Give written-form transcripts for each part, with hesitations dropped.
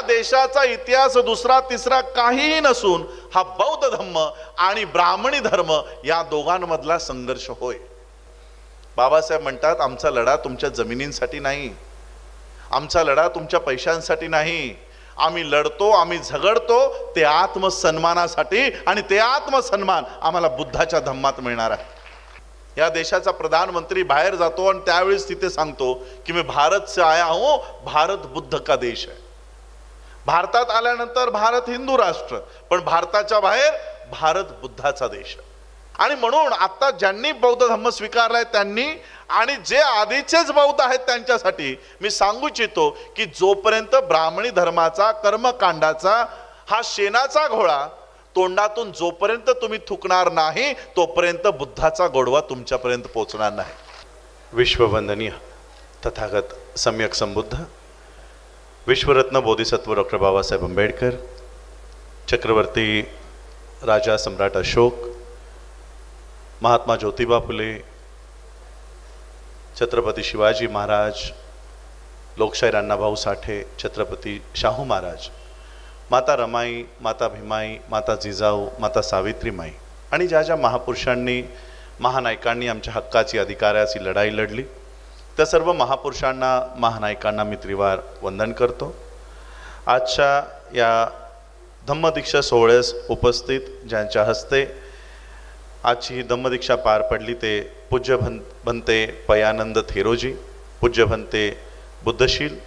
देशाचा इतिहास दुसरा तिसरा काहीही नसून हा बौद्ध धम्म आणि ब्राह्मणी धर्म या दोघांमधला संघर्ष होय. बाबासाहेब म्हणतात, आमचा लढा तुमच्या जमिनींसाठी नाही, आमचा लढा तुमच्या पैशांसाठी नाही, आम्ही लढतो, आम्ही झगडतो ते आत्मसन्मानासाठी, आणि ते आत्मसन्मान आम्हाला बुद्धाच्या धम्मात मिळणार आहे. या देशाचा प्रधानमंत्री बाहेर जातो आणि त्यावेळेस तिथे सांगतो की मैं भारत से आया हूं, भारत बुद्ध का देश है. भारतात आल्यानंतर भारत हिंदू राष्ट्र, पण भारताच्या बाहेर भारत बुद्धाचा देश आहे. आणि म्हणून आता ज्यांनी बौद्ध धम्म स्वीकारलाय त्यांनी आणि जे आधीचेच बौद्ध आहेत त्यांच्यासाठी मी सांगू इच्छितो की जोपर्यंत ब्राह्मणी धर्माचा कर्मकांडाचा हा शेणाचा घोळा तोंडातून जोपर्यंत तुम्ही थुकणार नाही तोपर्यंत बुद्धाचा गोडवा तुमच्यापर्यंत पोहोचणार नाही. विश्ववंदनीय तथागत सम्यक संबुद्ध विश्वरत्न बोधिसत्व डॉक्टर बाबासाहेब आंबेडकर, चक्रवर्ती राजा सम्राट अशोक, महात्मा ज्योतिबा फुले, छत्रपती शिवाजी महाराज, लोकशाहीर अण्णाभाऊ साठे, छत्रपती शाहू महाराज, माता रमाई, माता भीमाई, माता जिजाऊ, माता सावित्रीमाई आणि ज्या ज्या महापुरुषांनी महानायकांनी आमच्या हक्काची अधिकाराची लढाई लढली त्या सर्व महापुरुषांना महानायकांना मी त्रिवार वंदन करतो. आजच्या या धम्मदीक्षा सोहळ्यास उपस्थित ज्यांच्या हस्ते आजची ही धम्मदीक्षा पार पडली ते पूज्य भंते पयानंद थेरोजी, पूज्य भंते बुद्धशील.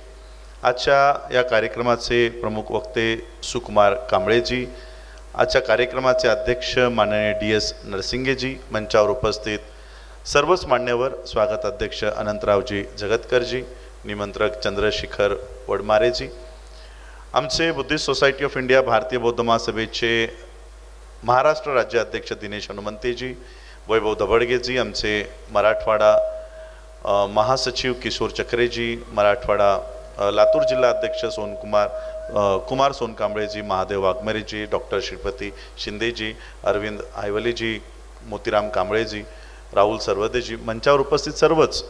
आजच्या या कार्यक्रमाचे प्रमुख वक्ते सुकुमार कांबळेजी, आजच्या कार्यक्रमाचे अध्यक्ष माननीय DS नरसिंगेजी, मंचावर उपस्थित सर्वच मान्यवर, स्वागत अध्यक्ष अनंतरावजी जगतकरजी, निमंत्रक चंद्रशेखर वडमारेजी, आमचे बुद्धिस्ट सोसायटी ऑफ इंडिया भारतीय बौद्ध महासभेचे महाराष्ट्र राज्य अध्यक्ष दिनेश हनुमंतेजी, वैभव दबडगेजी, आमचे मराठवाडा महासचिव किशोर चक्रेजी, मराठवाडा लातूर जिल्हा अध्यक्ष कुमार सोनकांबळेजी, महादेव वाघमेरेजी, डॉक्टर श्रीपती शिंदेजी, अरविंद आयवलेजी, मोतीराम कांबळेजी, राहुल सरवदेजी, मंचावर उपस्थित सर्वच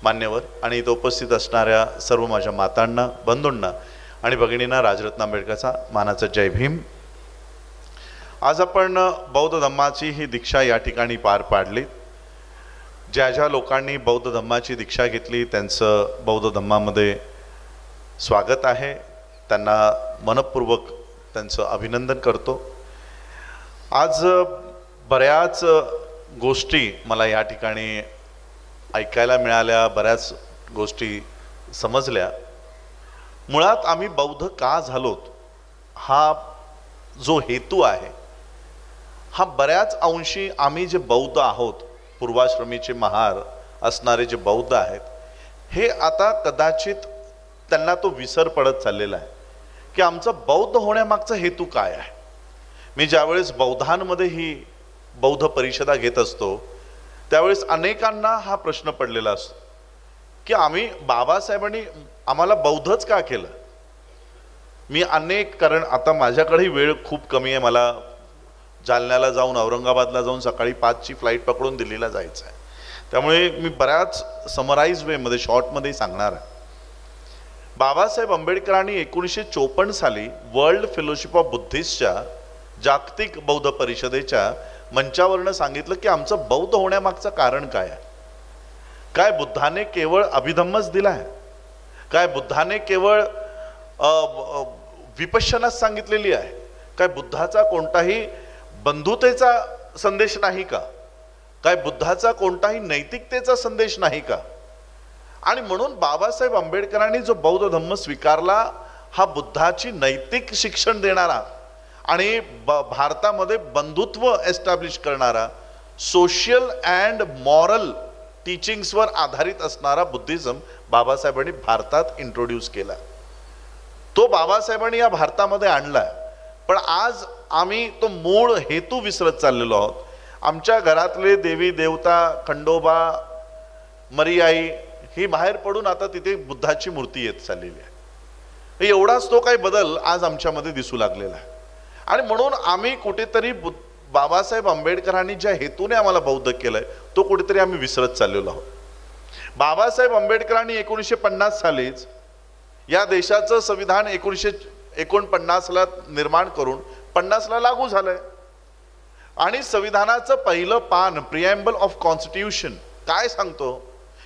मान्यवर आणि इथं उपस्थित असणाऱ्या सर्व माझ्या मातांना, बंधूंना आणि भगिनींना राजरत्न आंबेडकरचा मानाचा जय भीम. आज आपण बौद्ध धम्माची ही दीक्षा या ठिकाणी पार पाडली. ज्या ज्या लोकांनी बौद्ध धम्माची दीक्षा घेतली त्यांचं बौद्ध धम्मामध्ये स्वागत आहे, त्यांना मनपूर्वक त्यांचं अभिनंदन करतो. आज बऱ्याच गोष्टी मला या ठिकाणी ऐकायला मिळाल्या, बऱ्याच गोष्टी समजल्या. मुळात आम्ही बौद्ध का झालोत हा जो हेतू आहे हा बऱ्याच अंशी आम्ही जे बौद्ध आहोत, पूर्वाश्रमीचे महार असणारे जे बौद्ध आहेत हे आता कदाचित त्यांना तो विसर पडत चाललेला आहे की आमचं बौद्ध होण्यामागचा हेतू काय आहे. मी ज्यावेळेस बौद्धांमध्ये ही बौद्ध परिषदा घेत असतो त्यावेळेस अनेकांना हा प्रश्न पडलेला असतो की आम्ही बाबासाहेबांनी आम्हाला बौद्धच का केलं. मी कारण आता माझ्याकडेही वेळ खूप कमी आहे, मला जालन्याला जाऊन औरंगाबादला जाऊन सकाळी 5ची फ्लाईट पकडून दिल्लीला जायचं आहे, त्यामुळे मी बऱ्याच समराईज वेमध्ये शॉर्टमध्ये सांगणार आहे. बाबासाहेब आंबेडकरांनी 1954 साली वर्ल्ड फेलोशिप ऑफ बुद्धिस्टच्या जागतिक बौद्ध परिषदेच्या मंचावरनं सांगितलं की आमचं बौद्ध होण्यामागचं कारण काय आहे. काय बुद्धाने केवळ अभिधम्मच दिला आहे, काय बुद्धाने केवळ विपश्यनाच सांगितलेली आहे, काय बुद्धाचा कोणताही बंधुतेचा संदेश नाही का, काय बुद्धाचा कोणताही नैतिकतेचा संदेश नाही का. आणि म्हणून बाबासाहेब आंबेडकरांनी जो बौद्ध धम्म स्वीकारला हा बुद्धाची नैतिक शिक्षण देणारा आणि भारतामध्ये बंधुत्व एस्टॅब्लिश करणारा, सोशल अँड मॉरल टीचिंग्सवर आधारित असणारा बुद्धिझम बाबासाहेबांनी भारतात इंट्रोड्यूस केला. तो बाबासाहेबांनी या भारतामध्ये आणला. पण आज आम्ही तो मूळ हेतू विसरत चाललेलो आहोत. आमच्या घरातले देवी देवता खंडोबा मरियाई ही बाहेर पडून आता तिथे बुद्धाची मूर्ती येत चाललेली आहे. एवढाच तो काही बदल आज आमच्यामध्ये दिसू लागलेला आहे. आणि म्हणून आम्ही कुठेतरी बाबासाहेब आंबेडकरांनी ज्या हेतूने आम्हाला बौद्ध केलंय तो कुठेतरी आम्ही विसरत चाललेलो आहोत. बाबासाहेब आंबेडकरांनी 1950 सालीच या देशाचं संविधान 1949ला निर्माण करून 50ला लागू झालंय आणि संविधानाचं पहिलं पान प्रिएम्बल ऑफ कॉन्स्टिट्यूशन काय सांगतो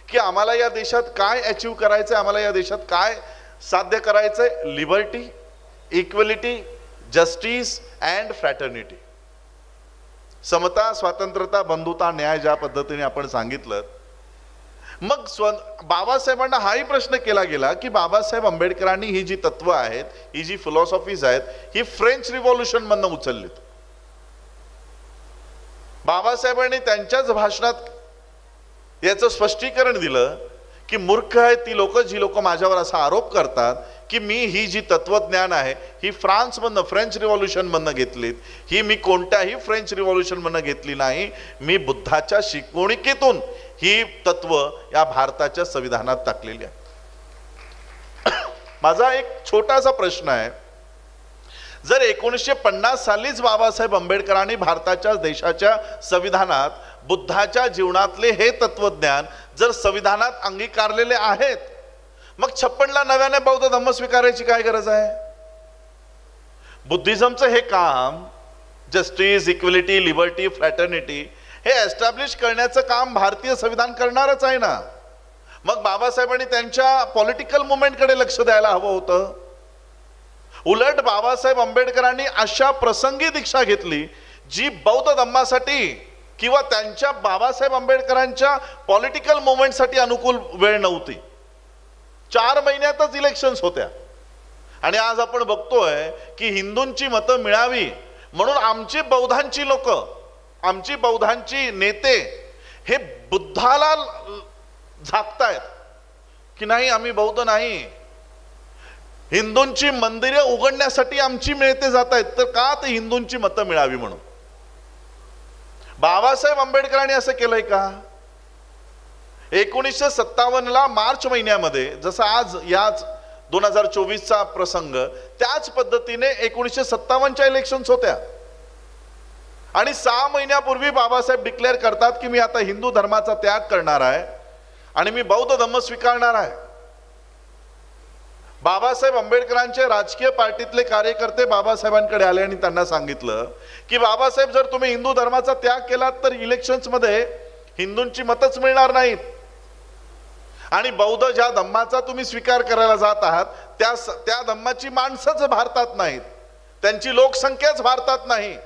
की आम्हाला या देशात काय अचीव करायचंय, आम्हाला या देशात काय साध्य करायचंय. Liberty, equality, justice and fraternity. समता, स्वातंत्र्यता, बंधुता, न्याय ज्या पद्धतीने आपण सांगितलं. मग बाबासाहेबांना हाही प्रश्न केला गेला की बाबासाहेब आंबेडकरांनी ही जी तत्व आहेत, ही जी फिलॉसॉफीज आहेत, ही फ्रेंच रिव्हॉल्युशन मधनं उचललीत. बाबासाहेबांनी त्यांच्याच भाषणात याचं स्पष्टीकरण दिलं की मूर्ख आहेत ती लोक जी लोक माझ्यावर असा आरोप करतात की मी ही जी तत्वज्ञान आहे ही फ्रान्समधनं, फ्रेंच रिव्हॉल्युशन मधनं घेतलीत. ही मी कोणत्याही फ्रेंच रिव्हॉल्युशन मधनं घेतली नाही, मी बुद्धाच्या शिकवणुकीतून ही तत्व या भारताच्या संविधानात टाकलेली आहे. माझा एक छोटासा प्रश्न आहे, जर 1950 सालीच बाबासाहेब आंबेडकरांनी भारताच्या देशाच्या संविधानात बुद्धाच्या जीवनातले हे तत्वज्ञान जर संविधानात अंगीकारलेले आहेत, मग 56ला नव्याने बौद्ध धम्म स्वीकारायची काय गरज आहे? बुद्धिझमचं हे काम जस्टिस, इक्वलिटी, लिबर्टी, फ्रॅटर्निटी हे एस्टॅब्लिश करण्याचं काम भारतीय संविधान करणारच आहे ना. मग बाबासाहेबांनी त्यांच्या पॉलिटिकल मुवमेंटकडे लक्ष द्यायला हवं होतं. उलट बाबासाहेब आंबेडकरांनी अशा प्रसंगी दीक्षा घेतली जी बौद्ध धम्मासाठी किंवा त्यांच्या बाबासाहेब आंबेडकरांच्या पॉलिटिकल मुवमेंटसाठी अनुकूल वेळ नव्हती. 4 महिन्यातच इलेक्शन्स होत्या आणि आज आपण बघतोय की हिंदूंची मतं मिळावी म्हणून आमची बौद्धांची लोक, आमची बौद्धांची नेते हे बुद्धाला झाकतायत की नाही आम्ही बौद्ध नाही, हिंदूंची मंदिरे उघडण्यासाठी आमची नेते जात आहेत. तर का? ते हिंदूंची मतं मिळावी म्हणून. बाबासाहेब आंबेडकरांनी असं केलंय का? 1957ला मार्च महिन्यामध्ये, जसं आज याच 2024चा प्रसंग, त्याच पद्धतीने 1957च्या इलेक्शन्स होत्या आणि 6 महिन्यापूर्वी बाबासाहेब डिक्लेअर करतात की मी आता हिंदू धर्माचा त्याग करणार आहे आणि मी बौद्ध धम्म स्वीकारणार आहे. बाबासाहेब आंबेडकरांचे राजकीय पार्टीतले कार्यकर्ते बाबासाहेबांकडे आले आणि त्यांना सांगितलं की बाबासाहेब जर तुम्ही हिंदू धर्माचा त्याग केलात तर इलेक्शन्स मध्ये हिंदूंची मतच मिळणार नाहीत आणि बौद्ध ज्या धम्माचा तुम्ही स्वीकार करायला जात आहात त्या धम्माची माणसंच भारतात नाहीत, त्यांची लोकसंख्याच भारतात नाही.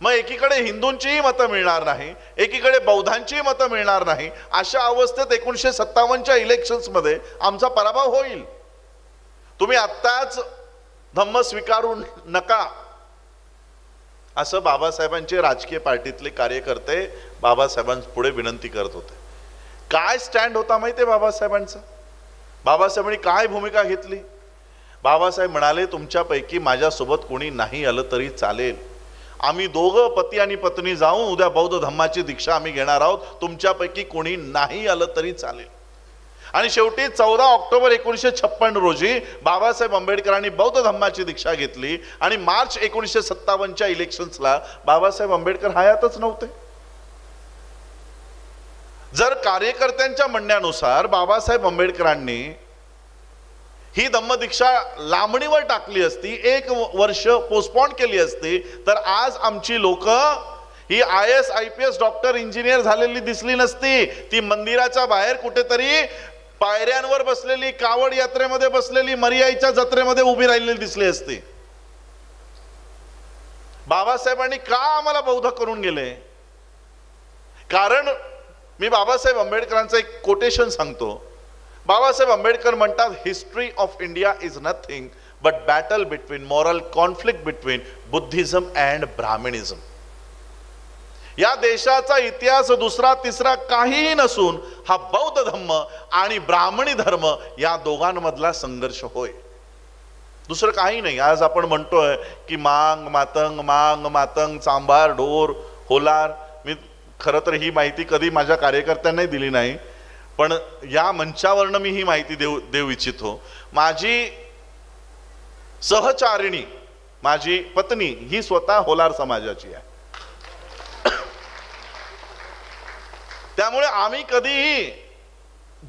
मग एकीकडे हिंदूंचीही मतं मिळणार नाही, एकीकडे बौद्धांचीही मतं मिळणार नाही. अशा अवस्थेत 1957च्या इलेक्शन्स मध्ये आमचा पराभव होईल. तुम्ही आत्ताच धम्म स्वीकारू नका असं बाबासाहेबांचे राजकीय पार्टीतले कार्यकर्ते बाबासाहेबांपुढे विनंती करत होते. काय स्टँड होता माहितीये बाबासाहेबांचा? बाबासाहेबांनी काय भूमिका घेतली? बाबासाहेब म्हणाले तुमच्यापैकी माझ्यासोबत कोणी नाही आलं तरी चालेल, आम्ही दोघं पती आणि पत्नी जाऊन उद्या बौद्ध धम्माची दीक्षा आम्ही घेणार आहोत, तुमच्यापैकी कोणी नाही आलं तरी चालेल. आणि शेवटी 14 ऑक्टोबर 1956 रोजी बाबासाहेब आंबेडकरांनी बौद्ध धम्माची दीक्षा घेतली आणि मार्च 1957च्या इलेक्शन्सला बाबासाहेब आंबेडकर हयातच नव्हते. जर कार्यकर्त्यांच्या म्हणण्यानुसार बाबासाहेब आंबेडकरांनी ही धम्मदीक्षा लांबणीवर टाकली असती, 1 वर्ष पोस्टपोन केली असती, तर आज आमची लोक ही IAS, IPS, डॉक्टर, इंजिनियर झालेली दिसली नसती. ती मंदिराच्या बाहेर कुठेतरी पायऱ्यांवर बसलेली, कावड यात्रेमध्ये बसलेली, मरियाईच्या जत्रेमध्ये उभी राहिलेली दिसली असती. बाबासाहेबांनी का आम्हाला बौद्ध करून गेले? कारण मी बाबासाहेब आंबेडकरांचं एक कोटेशन सांगतो. बाबासाहेब आंबेडकर म्हणतात, history of India is nothing but battle between, moral conflict between Buddhism and Brahmanism. या देशाचा इतिहास दुसरा तिसरा काहीही नसून हा बौद्ध धम्म आणि ब्राह्मणी धर्म या दोघांमधला संघर्ष होय, दुसरं काही नाही. आज आपण म्हणतोय की मांग मातंग चांभार ढोर होलार. मी खरं तर ही माहिती कधी माझ्या कार्यकर्त्यांनाही दिली नाही, पण या मंचावरनं मी ही माहिती देऊ इच्छितो. माझी सहचारिणी, माझी पत्नी ही स्वतः होलार समाजाची आहे. त्यामुळे आम्ही कधीही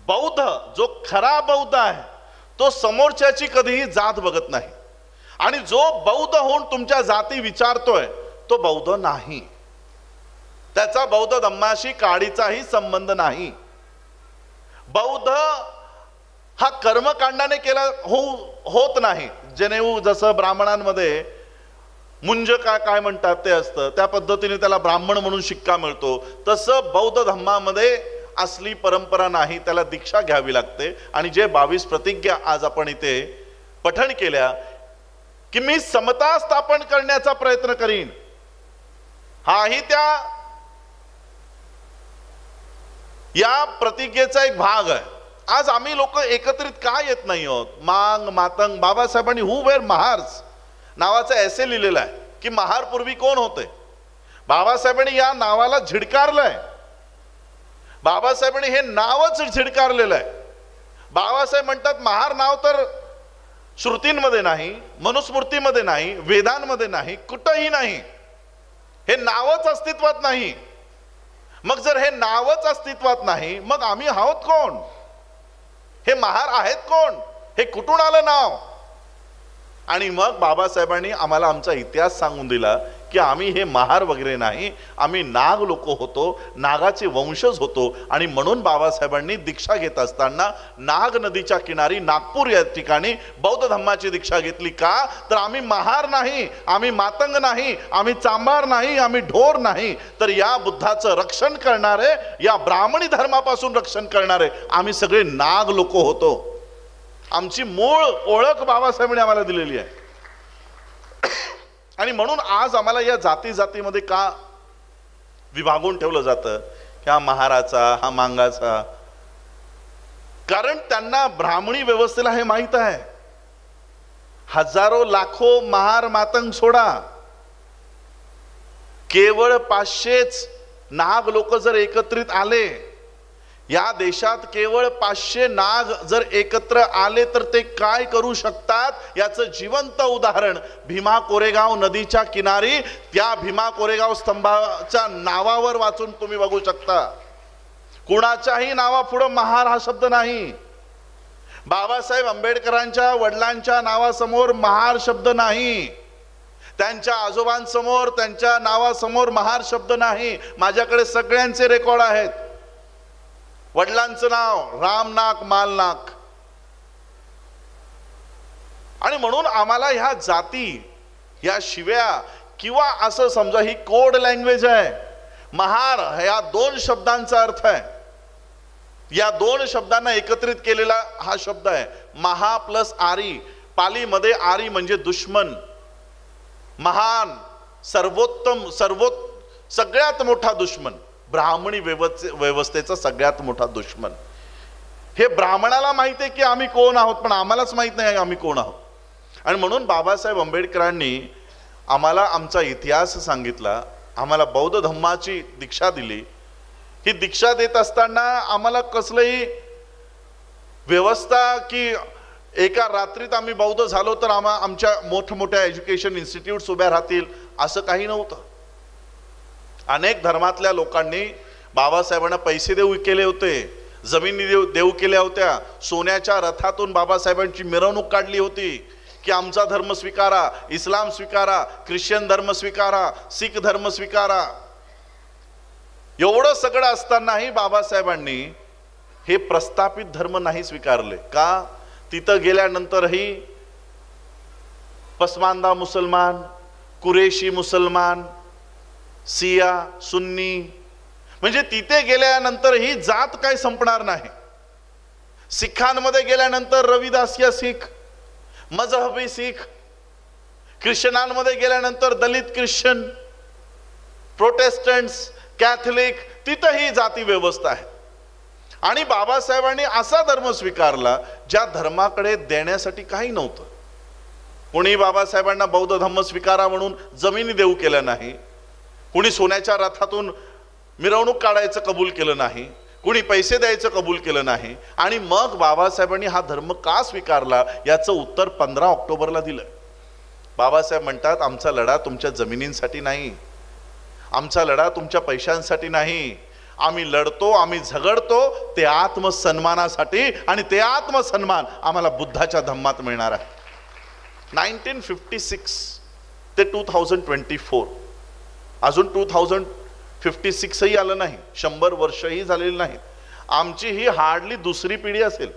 बौद्ध, जो खरा बौद्ध आहे, तो समोरच्याची कधीही जात बघत नाही. आणि जो बौद्ध होऊन तुमच्या जाती विचारतोय तो बौद्ध नाही, त्याचा बौद्ध धम्माशी काडीचाही संबंध नाही. बौद्ध हा कर्मकांडाने केला होत नाही. जनेऊ जसं ब्राह्मणांमध्ये मुंज काय म्हणतात ते असतं, त्या पद्धतीने त्याला ब्राह्मण म्हणून शिक्का मिळतो, तसं बौद्ध धम्मामध्ये असली परंपरा नाही, त्याला दीक्षा घ्यावी लागते. आणि जे 22 प्रतिज्ञा आज आपण इथे पठण केल्या की मी समता स्थापन करण्याचा प्रयत्न करीन, हाही त्या या प्रतिज्ञेचा एक भाग आहे. आज आम्ही लोक एकत्रित का येत नाही आहोत? मांग मातंग, बाबासाहेबांनी हु वेर महार्स नावाचा एसे लिहिलेला आहे की महार पूर्वी कोण होते. बाबासाहेबांनी या नावाला झिडकारलंय, बाबासाहेबांनी हे नावच झिडकारलेलं आहे. बाबासाहेब म्हणतात महार नाव तर श्रुतींमध्ये नाही, मनुस्मृतीमध्ये नाही, वेदांमध्ये नाही, कुठंही नाही, हे नावच अस्तित्वात नाही. मग जर हे नावच अस्तित्वात नाही, मग आम्ही आहोत कोण? हे महार आहेत कोण? हे कुठून आलं नाव? आणि मग बाबासाहेबांनी आम्हाला आमचा इतिहास सांगून दिला की आम्ही हे महार वगैरे नाही, आम्ही नाग लोक होतो, नागाचे वंशज होतो. आणि म्हणून बाबासाहेबांनी दीक्षा घेत असताना नाग नदीच्या किनारी नागपूर या ठिकाणी बौद्ध धम्माची दीक्षा घेतली. का? तर आम्ही महार नाही, आम्ही मातंग नाही, आम्ही चांभार नाही, आम्ही ढोर नाही, तर या बुद्धाचं रक्षण करणारे, या ब्राह्मणी धर्मापासून रक्षण करणारे आम्ही सगळे नाग लोक होतो. आमची मूळ ओळख बाबासाहेबांनी आम्हाला दिलेली आहे. आणि म्हणून आज आम्हाला या जाती जातीमध्ये का विभागून ठेवलं जातं की हा महाराचा, हा मांगाचा? कारण त्यांना ब्राह्मणी व्यवस्थेला हे माहित आहे. हजारो लाखो महार मातंग सोडा, केवळ 500च नाग लोक जर एकत्रित आले, या देशात केवळ 500 नाग जर एकत्र आले तर ते काय करू शकतात याचं जिवंत उदाहरण भीमा कोरेगाव नदीच्या किनारी त्या भीमा कोरेगाव स्तंभाच्या नावावर वाचून तुम्ही बघू शकता. कुणाच्याही नावापुढे महार हा शब्द नाही. बाबासाहेब आंबेडकरांच्या वडिलांच्या नावासमोर महार शब्द नाही, त्यांच्या आजोबांसमोर, त्यांच्या नावासमोर महार शब्द नाही. माझ्याकडे सगळ्यांचे रेकॉर्ड आहेत. वडिलांचं नाव रामनाक मालनाक. आणि म्हणून आम्हाला ह्या जाती, ह्या शिव्या, किंवा असं समजा ही कोड लँग्वेज आहे. महार या 2 शब्दांचा अर्थ आहे, या 2 शब्दांना एकत्रित केलेला हा शब्द आहे. महा प्लस आरी, पालीमध्ये आरी म्हणजे दुश्मन, महान, सर्वोत्तम, सगळ्यात मोठा दुश्मन, ब्राह्मणी व्यवस्थेचा सगळ्यात मोठा दुश्मन. हे ब्राह्मणाला माहिती आहे की आम्ही कोण आहोत, पण आम्हालाच माहित नाही आम्ही कोण आहोत. आणि म्हणून बाबासाहेब आंबेडकरांनी आम्हाला आमचा इतिहास सांगितला, आम्हाला बौद्ध धम्माची दीक्षा दिली. ही दीक्षा देत असताना आम्हाला कसलंही व्यवस्था की एका रात्रीत आम्ही बौद्ध झालो तर आमच्या मोठमोठ्या एज्युकेशन इन्स्टिट्यूट्स उभ्या राहतील असं काही नव्हतं. अनेक धर्मातल्या लोकांनी बाबासाहेबांना पैसे देऊ केले होते, जमिनी देऊ केल्या होत्या, सोन्याच्या रथातून बाबासाहेबांची मिरवणूक काढली होती की आमचा धर्म स्वीकारा, इस्लाम स्वीकारा, ख्रिश्चन धर्म स्वीकारा, शीख धर्म स्वीकारा. एवढं सगळं असतानाही बाबासाहेबांनी हे प्रस्थापित धर्म नाही स्वीकारले. का? तिथं गेल्यानंतरही पसमानदा मुसलमान, कुरेशी मुसलमान, सिया, सुन्नी, म्हणजे तिथे गेल्यानंतर ही जात काय संपणार नाही. सिखांमध्ये गेल्यानंतर रविदासिया सिख, मजहबी सिख, ख्रिश्चनांमध्ये गेल्यानंतर दलित ख्रिश्चन, प्रोटेस्टंट्स, कॅथलिक, तिथंही जाती व्यवस्था आहे. आणि बाबासाहेबांनी असा धर्म स्वीकारला ज्या धर्माकडे देण्यासाठी काही नव्हतं. कोणी बाबासाहेबांना बौद्ध धर्म स्वीकारा म्हणून जमिनी देऊ केल्या नाही, कुणी सोन्याच्या रथातून मिरवणूक काढायचं कबूल केलं नाही, कुणी पैसे द्यायचं कबूल केलं नाही. आणि मग बाबासाहेबांनी हा धर्म का स्वीकारला याचं उत्तर 15 ऑक्टोबरला दिलं. बाबासाहेब म्हणतात आमचा लढा तुमच्या जमिनींसाठी नाही, आमचा लढा तुमच्या पैशांसाठी नाही, आम्ही लढतो, आम्ही झगडतो ते आत्मसन्मानासाठी, आणि ते आत्मसन्मान आम्हाला बुद्धाच्या धम्मात मिळणार आहे. 1956 ते 2024, अजून 2056ही आलं नाही, 100 वर्षही झालेली नाहीत. आमची ही हार्डली दुसरी पिढी असेल,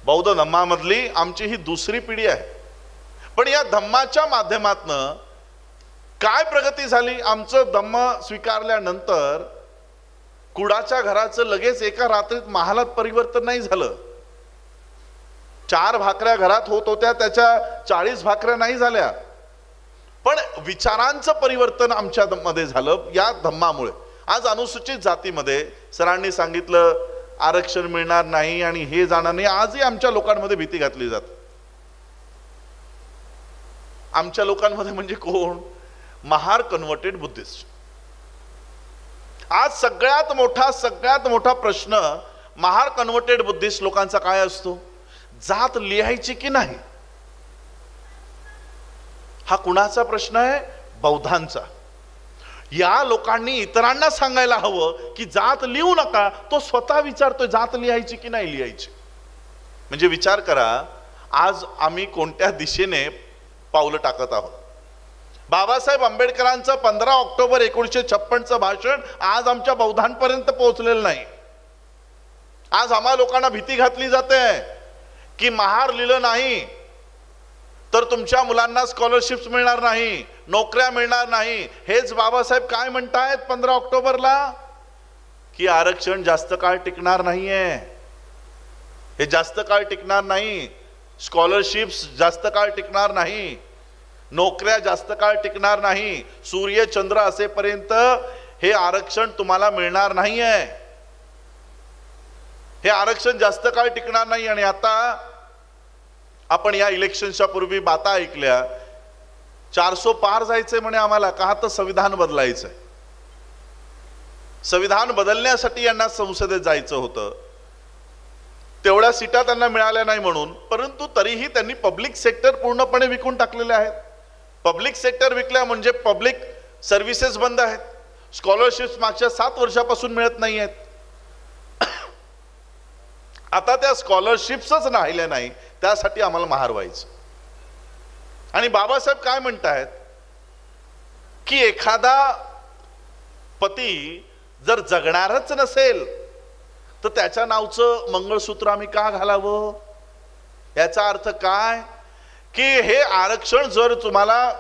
बौद्ध धम्मामधली आमची ही दुसरी पिढी आहे. पण या धम्माच्या माध्यमातनं काय प्रगती झाली? आमचं धम्म स्वीकारल्यानंतर कुडाच्या घराचं लगेच एका रात्रीत महालात परिवर्तन नाही झालं. 4 भाकऱ्या घरात होत होत्या, त्याच्या 40 भाकऱ्या नाही झाल्या. पण विचारांचं परिवर्तन आमच्या मध्ये झालं या धम्मामुळे. आज अनुसूचित जातीमध्ये सरांनी सांगितलं आरक्षण मिळणार नाही आणि हे जाणार नाही. आजही आमच्या लोकांमध्ये भीती घातली जाते. आमच्या लोकांमध्ये म्हणजे कोण? Mahar converted Buddhist. आज सगळ्यात मोठा प्रश्न महार कन्व्हर्टेड बुद्धिस्ट लोकांचा काय असतो? जात लिहायची की नाही. हा कुणाचा प्रश्न आहे? बौद्धांचा. या लोकांनी इतरांना सांगायला हवं की जात लिहू नका. तो स्वतः विचारतोय जात लिहायची की नाही लिहायची. म्हणजे विचार करा आज आम्ही कोणत्या दिशेने पावलं टाकत आहोत. बाबासाहेब आंबेडकरांचं 15 ऑक्टोबर 1956चं भाषण आज आमच्या बौद्धांपर्यंत पोहोचलेलं नाही. आज आम्हा लोकांना भीती घातली जाते की महार लिहिलं नाही तर तुमच्या मुलांना स्कॉलरशिप्स मिळणार नाही, नोकऱ्या मिळणार नाही. हेच बाबासाहेब काय म्हणतायत 15 ऑक्टोबरला? की आरक्षण जास्त काळ टिकणार नाहीये, हे जास्त काळ टिकणार नाही, स्कॉलरशिप्स जास्त काळ टिकणार नाही, नोकऱ्या जास्त काळ टिकणार नाही, सूर्य चंद्र असेपर्यंत हे आरक्षण तुम्हाला मिळणार नाहीये, हे आरक्षण जास्त काळ टिकणार नाही. आणि आता आपण या इलेक्शनच्या पूर्वी बाता ऐकल्या 400 पार जायचंय म्हणे आम्हाला. का? तर संविधान बदलायचंय. संविधान बदलण्यासाठी यांना संसदेत जायचं होतं. तेवढ्या सीटा त्यांना मिळाल्या नाही म्हणून. परंतु तरीही त्यांनी पब्लिक सेक्टर पूर्णपणे विकून टाकलेले आहेत. पब्लिक सेक्टर विकल्या म्हणजे पब्लिक सर्व्हिसेस बंद आहेत. स्कॉलरशिप्स मागच्या 7 वर्षापासून मिळत नाही आहेत. आता त्या स्कॉलरशिप्सच राहिल्या नाही, त्यासाठी आम्हाला महार व्हायचं. आणि बाबासाहेब काय म्हणतायत की एखादा पती जर जगणारच नसेल तर त्याच्या नावचं मंगळसूत्र आम्ही का घालावं? याचा अर्थ काय? की हे आरक्षण जर तुम्हाला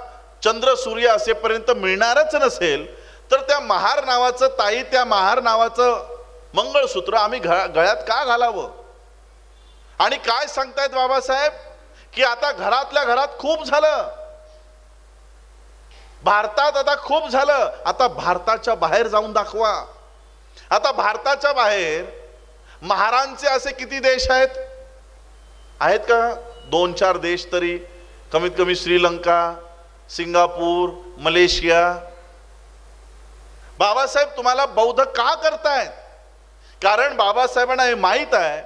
चंद्र सूर्य असेपर्यंत मिळणारच नसेल तर त्या महार नावाचं ताई, त्या महार नावाचं मंगळसूत्र आम्ही गळ्यात का घालावं? आणि काय सांगतायत बाबासाहेब की आता घरातल्या घरात खूप झालं, भारतात आता खूप झालं, आता भारताच्या बाहेर जाऊन दाखवा. आता भारताच्या बाहेर महारांचे असे किती देश आहेत? आहेत का? 2-4 देश तरी, कमीत कमी श्रीलंका, सिंगापूर, मलेशिया. बाबासाहेब तुम्हाला बौद्ध का करतायत? कारण बाबासाहेबांना हे माहित आहे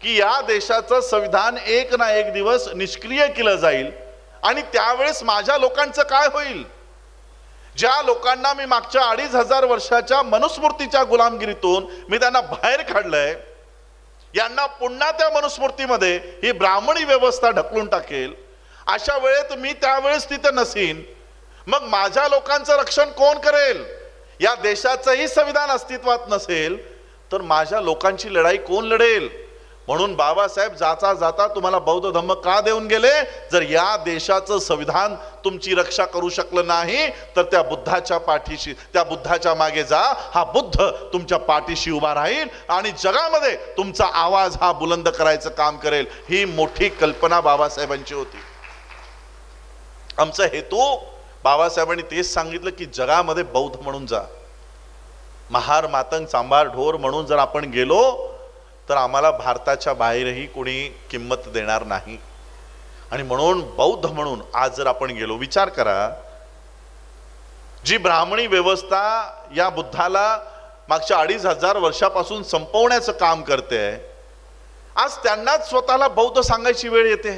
की या देशाचं संविधान एक ना एक दिवस निष्क्रिय केलं जाईल. आणि त्यावेळेस माझ्या लोकांचं काय होईल? ज्या लोकांना मी मागच्या 2500 वर्षाच्या मनुस्मृतीच्या गुलामगिरीतून मी त्यांना बाहेर काढलंय, यांना पुन्हा त्या मनुस्मृतीमध्ये ही ब्राह्मणी व्यवस्था ढकलून टाकेल. अशा वेळेत मी त्यावेळेस तिथे नसीन, मग माझ्या लोकांचं रक्षण कोण करेल? या देशाचंही संविधान अस्तित्वात नसेल तर माझ्या लोकांची लढाई कोण लढेल? म्हणून बाबासाहेब जाता जाता तुम्हाला बौद्ध धम्म का देऊन गेले? जर या देशाचं संविधान तुमची रक्षा करू शकलं नाही तर त्या बुद्धाच्या पाठीशी, त्या बुद्धाच्या मागे जा. हा बुद्ध तुमच्या पाठीशी उभा राहील आणि जगामध्ये तुमचा आवाज हा बुलंद करायचं काम करेल. ही मोठी कल्पना बाबासाहेबांची होती. आमचा हेतू, बाबासाहेबांनी तेच सांगितलं की जगामध्ये बौद्ध म्हणून जा. महार मातंग सांभार ढोर म्हणून जर आपण गेलो तर आम्हाला भारताच्या बाहेरही कोणी किंमत देणार नाही. आणि म्हणून बौद्ध म्हणून आज जर आपण गेलो, विचार करा, जी ब्राह्मणी व्यवस्था या बुद्धाला मागच्या 2500 वर्षापासून संपवण्याचं काम करते, आज त्यांनाच स्वतःला बौद्ध सांगायची वेळ येते.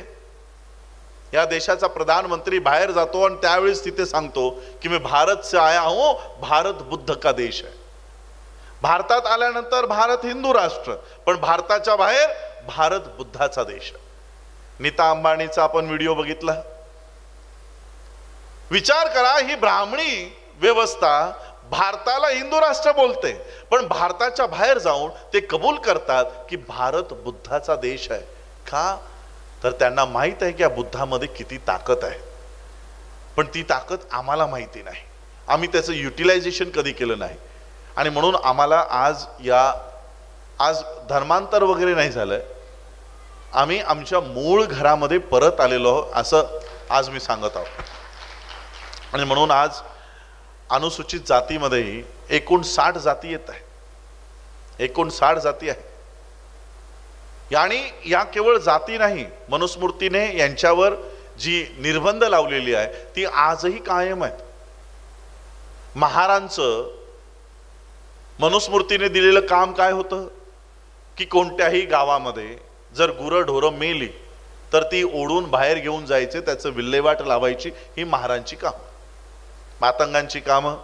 या देशाचा प्रधानमंत्री बाहेर जातो आणि त्यावेळेस तिथे सांगतो की मी भारत से आया हूं, भारत बुद्ध का देश है. भारतात आल्यानंतर भारत हिंदू राष्ट्र, पण भारताच्या बाहेर भारत बुद्धाचा देश. नीता अंबानीचा आपण व्हिडिओ बघितला. विचार करा, ही ब्राह्मणी व्यवस्था भारताला हिंदू राष्ट्र बोलते, पण भारताच्या बाहेर जाऊन ते कबूल करतात की भारत बुद्धाचा देश आहे. का? तर त्यांना माहित आहे की या बुद्धामध्ये किती ताकद आहे, पण ती ताकद आम्हाला माहिती नाही, आम्ही त्याचं युटिलायझेशन कधी केलं नाही. आणि म्हणून आम्हाला आज धर्मांतर वगैरे नाही झालंय, आम्ही आमच्या मूळ घरामध्ये परत आलेलो आहोत असं आज मी सांगत आहोत. आणि म्हणून आज अनुसूचित जातीमध्येही एकूण 60 जाती येत आहे, एकूण 60 जाती आहे. आणि या केवळ जाती नाही, मनुस्मृतीने यांच्यावर जी निर्बंध लावलेली आहे ती आजही कायम आहे. महारांचं मनुस्मृतीने दिलेलं काम काय होतं की कोणत्याही गावामध्ये जर गुरंढोरं मेली तर ती ओढून बाहेर घेऊन जायचे, त्याचं विल्हेवाट लावायची, ही महारांची कामं. मातंगांची कामं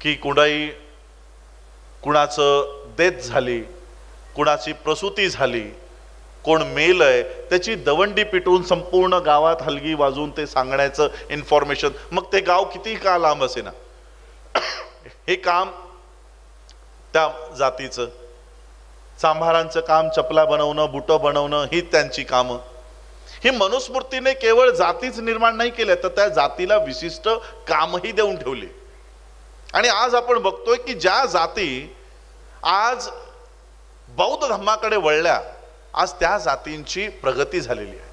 की कुणाचं डेथ झाली, कुणाची प्रसूती झाली, कोण मेलय त्याची दवंडी पिटून संपूर्ण गावात हलगी वाजवून ते सांगण्याचं इन्फॉर्मेशन, मग ते गाव किती का लांब असे ना, हे काम त्या जातीचं. चांभारांचं काम चपला बनवणं, बुटं बनवणं, ही त्यांची कामं. ही मनुस्मृतीने केवळ जातीच निर्माण नाही केल्या, तर त्या जातीला विशिष्ट कामही देऊन ठेवली. आणि आज आपण बघतोय की ज्या जाती आज बौद्ध धर्माकडे वळल्या, आज त्या जातींची प्रगती झालेली आहे.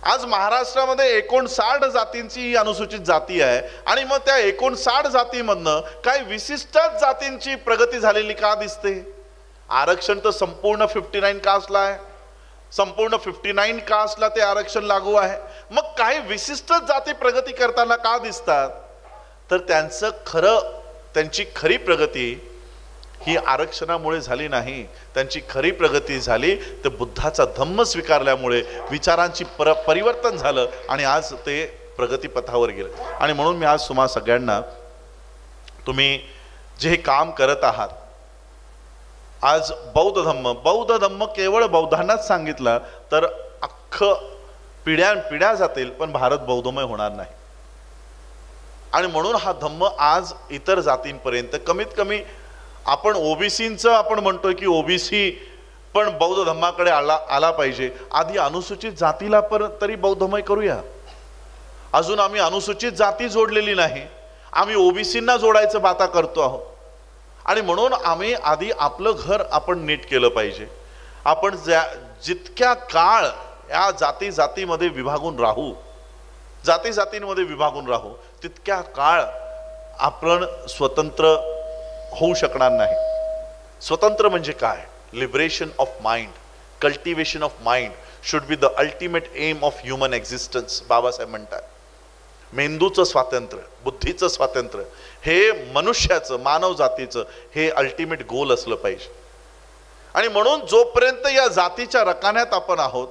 आज महाराष्ट्रामध्ये 59 जातींची ही अनुसूचित जाती आहे. आणि मग त्या 59 जातीमधनं काही विशिष्ट जातींची प्रगती झालेली का दिसते? आरक्षण तर संपूर्ण 59 कास्टला आहे, संपूर्ण 59 कास्टला ते आरक्षण लागू आहे. मग काही विशिष्ट जाती प्रगती करताना का दिसतात? तर त्यांची खरी प्रगती ही आरक्षणामुळे झाली नाही, त्यांची खरी प्रगती झाली तर बुद्धाचा धम्म स्वीकारल्यामुळे विचारांची परिवर्तन झालं आणि आज ते प्रगतीपथावर गेले. आणि म्हणून मी आज तुम्हा सगळ्यांना, तुम्ही जे हे काम करत आहात, आज बौद्ध धम्म केवळ बौद्धांनाच सांगितलं तर अख्खं पिढ्या जातील, पण भारत बौद्धमय होणार नाही. आणि म्हणून हा धम्म आज इतर जातींपर्यंत, कमीत कमी आपण ओबीसींचं आपण म्हणतोय की ओबीसी पण बौद्ध धम्माकडे आला पाहिजे. आधी अनुसूचित जातीला पण तरी बौद्धमय करूया. अजून आम्ही अनुसूचित जाती जोडलेली नाही, आम्ही ओबीसींना जोडायचं बाता करतो आहोत. आणि म्हणून आम्ही आधी आपलं घर आपण नीट केलं पाहिजे. आपण जितक्या काळ या जातीमध्ये विभागून राहू, जातींमध्ये विभागून राहू, तितक्या काळ आपण स्वतंत्र होऊ शकणार नाही. स्वतंत्र म्हणजे काय? Liberation of mind, cultivation of mind should be the ultimate aim of human existence. Babasaheb म्हणतात मेंदूचं स्वातंत्र्य, बुद्धीचं स्वातंत्र्य हे मनुष्याचं, मानव जातीचं हे अल्टिमेट गोल असलं पाहिजे. आणि म्हणून जोपर्यंत या जातीच्या रकान्यात आपण आहोत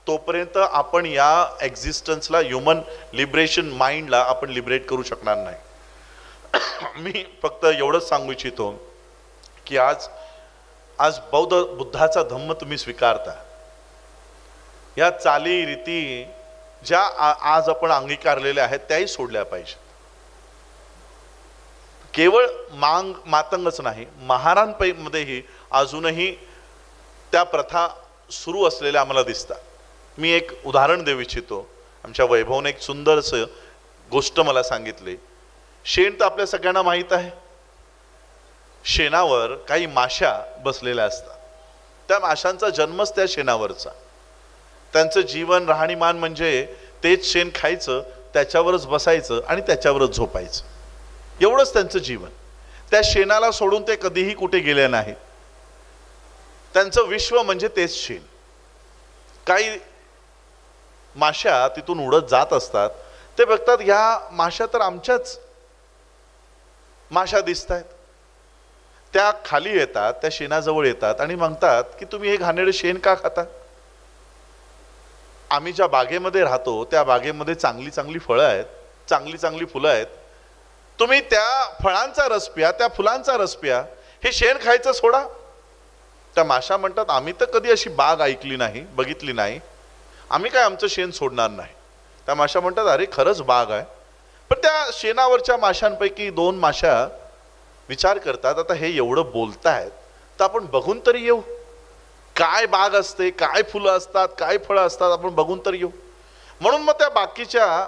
तोपर्यंत आपण या एक्झिस्टन्सला, ह्युमन लिबरेशन माइंडला आपण लिबरेट करू शकणार नाही. मी फक्त एवढंच सांगू इच्छितो की आज बुद्धाचा धम्म तुम्ही स्वीकारता, या चाली रीती ज्या आज आपण अंगीकारलेल्या आहेत त्याही सोडल्या पाहिजे. केवळ मातंगच नाही, महारांमध्येही अजूनही त्या प्रथा सुरू असलेल्या आम्हाला दिसतात. मी एक उदाहरण देऊ इच्छितो. आमच्या वैभवने एक सुंदरसं गोष्ट मला सांगितली. शेण तर आपल्या सगळ्यांना माहीत आहे. शेणावर काही माश्या बसलेल्या असतात. त्या माशांचा जन्मच त्या शेणावरचा. त्यांचं जीवन, राहणीमान म्हणजे तेच शेण खायचं, त्याच्यावरच बसायचं आणि त्याच्यावरच झोपायचं, एवढंच त्यांचं जीवन. त्या शेणाला सोडून ते कधीही कुठे गेले नाहीत. त्यांचं विश्व म्हणजे तेच शेण. काही माश्या तिथून उडत जात असतात. ते बघतात ह्या माश्या तर आमच्याच माश्या दिसत आहेत. त्या खाली येतात, त्या शेणाजवळ येतात आणि म्हणतात की तुम्ही हे घाणेरडे शेण का खाता? आम्ही ज्या बागेमध्ये राहतो त्या बागेमध्ये चांगली चांगली फळं आहेत, चांगली चांगली फुलं आहेत. तुम्ही त्या फळांचा रस प्या, त्या फुलांचा रस प्या. हे शेण खायचं सोडा. त्या माशा म्हणतात आम्ही तर कधी अशी बाग ऐकली नाही, बघितली नाही, आम्ही काय आमचं शेण सोडणार नाही. त्या माशा म्हणतात अरे खरंच बाग आहे. पण त्या शेणावरच्या माशांपैकी 2 माशा विचार करतात आता हे एवढं बोलतायत तर आपण बघून तरी येऊ, काय बाग असते, काय फुलं असतात, काय फळं असतात, आपण बघून तरी येऊ. म्हणून मग त्या बाकीच्या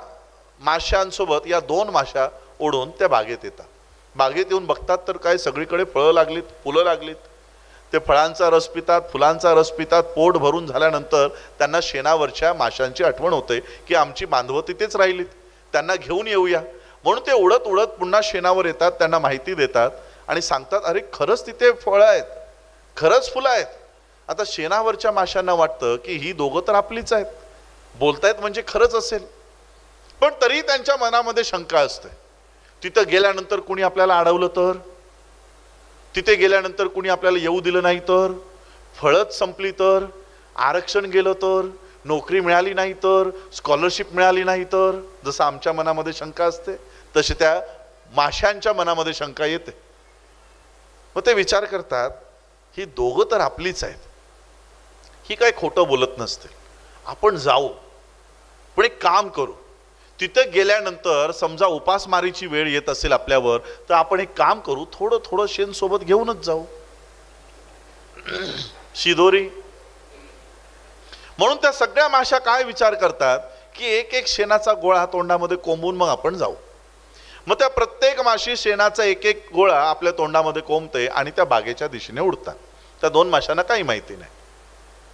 माशांसोबत या 2 माशा ओढून त्या बागेत येतात. बागेत येऊन बघतात तर काय सगळीकडे फळं लागलीत, फुलं लागलीत. ते फळांचा रस पितात, फुलांचा रस पितात. पोट भरून झाल्यानंतर त्यांना शेणावरच्या माशांची आठवण होते की आमची बांधवं तिथेच राहिलीत, त्यांना घेऊन येऊया. म्हणून ते उडत उडत पुन्हा शेणावर येतात, त्यांना माहिती देतात आणि सांगतात अरे खरंच तिथे फळं आहेत, खरंच फुलं आहेत. आता शेणावरच्या माशांना वाटतं की ही दोघं तर आपलीच आहेत, बोलतायत म्हणजे खरंच असेल. पण तरी त्यांच्या मनामध्ये शंका असते. तिथं गेल्यानंतर कुणी आपल्याला अडवलं तर, तिथे गेल्यानंतर कुणी आपल्याला येऊ दिलं नाही तर, फळच संपली तर, आरक्षण गेलं तर, नोकरी मिळाली नाही तर, स्कॉलरशिप मिळाली नाही तर, जसं आमच्या मनामध्ये शंका असते तशी त्या माशांच्या मनामध्ये शंका येते. मग ते विचार करतात ही दोघं तर आपलीच आहेत, ही काय खोटं बोलत नसते, आपण जाऊ. पण एक काम करू, तिथे गेल्यानंतर समजा उपासमारीची वेळ येत असेल आपल्यावर तर आपण एक काम करू, थोडं थोडं शेण सोबत घेऊनच जाऊ, शिदोरी. म्हणून त्या सगळ्या माशा काय विचार करतात की एक एक शेणाचा गोळा तोंडामध्ये कोंबून मग आपण जाऊ. मग त्या प्रत्येक माशी शेणाचा एक एक गोळा आपल्या तोंडामध्ये कोंबते आणि त्या बागेच्या दिशेने उडतात. त्या 2 माशांना काही माहिती नाही.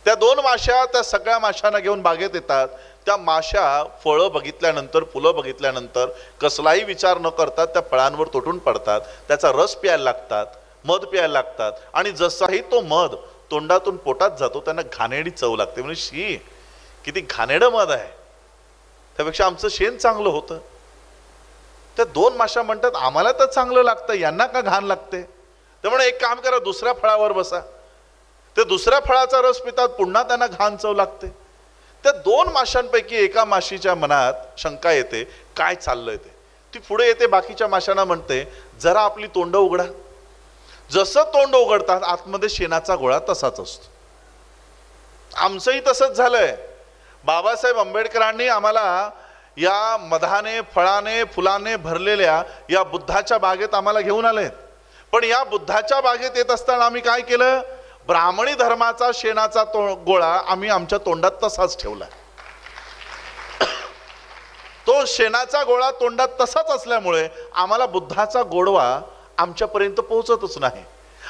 त्या 2 माशा त्या सगळ्या माशांना घेऊन बागेत येतात. त्या माशा फळं बघितल्यानंतर, फुलं बघितल्यानंतर कसलाही विचार न करतात त्या फळांवर तुटून पडतात, त्याचा रस प्यायला लागतात, मध प्यायला लागतात. आणि जसाही तो मध तोंडातून पोटात जातो त्यांना घाणेरडी चव लागते. म्हणजे शी किती घाणेरडं मध आहे, त्यापेक्षा आमचं शेण चांगलं होतं. त्या 2 माशा म्हणतात आम्हाला तर चांगलं लागतं, यांना का घाण लागते. त्यामुळे एक काम करा, दुसऱ्या फळावर बसा. ते दुसऱ्या फळाचा रस पितात, पुन्हा त्यांना घाण चव लागते. त्या 2 माशांपैकी एका माशीच्या मनात शंका येते काय चाललंय ते. ती पुढे येते, बाकीच्या माशांना म्हणते जरा आपली तोंड उघडा. जसं तोंड उघडतात आतमध्ये शेणाचा गोळा तसाच असतो. आमचंही तसंच झालंय. बाबासाहेब आंबेडकरांनी आम्हाला या मधाने, फळाने, फुलाने भरलेल्या या बुद्धाच्या बागेत आम्हाला घेऊन आलेत. पण या बुद्धाच्या बागेत येत असताना आम्ही काय केलं, ब्राह्मणी धर्माचा शेणाचा गोळा आम्ही आमच्या तोंडात तसाच ठेवला. तो शेणाचा गोळा तोंडात तसाच असल्यामुळे आम्हाला बुद्धाचा गोडवा आमच्यापर्यंत पोहोचतच नाही.